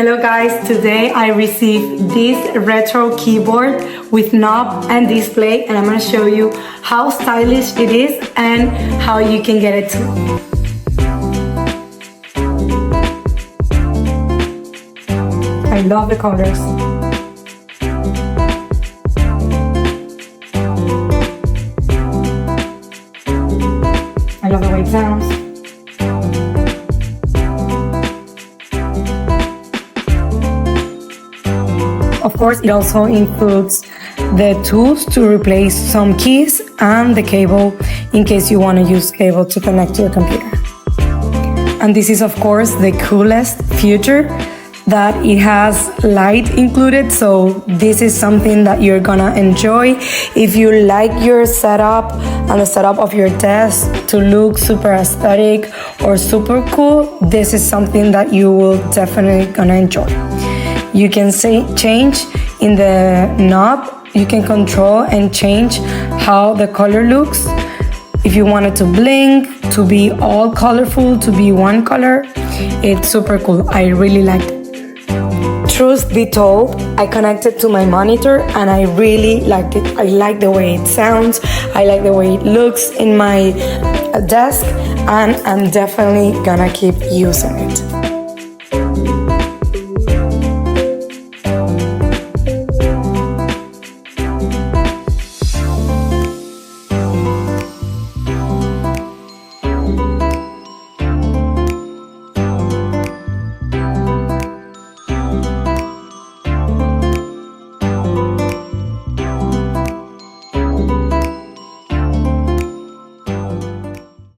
Hello guys, today I received this retro keyboard with knob and display, and I'm going to show you how stylish it is and how you can get it too. I love the colors. I love the way it sounds. Of course, it also includes the tools to replace some keys and the cable in case you want to use cable to connect to your computer. And this is, of course, the coolest feature, that it has light included, so this is something that you're gonna enjoy. If you like your setup and the setup of your desk to look super aesthetic or super cool, this is something that you will definitely gonna enjoy. You can change in the knob, you can control and change how the color looks. If you want it to blink, to be all colorful, to be one color, it's super cool. I really liked it. Truth be told, I connected to my monitor and I really liked it. I like the way it sounds, I like the way it looks in my desk, and I'm definitely gonna keep using it.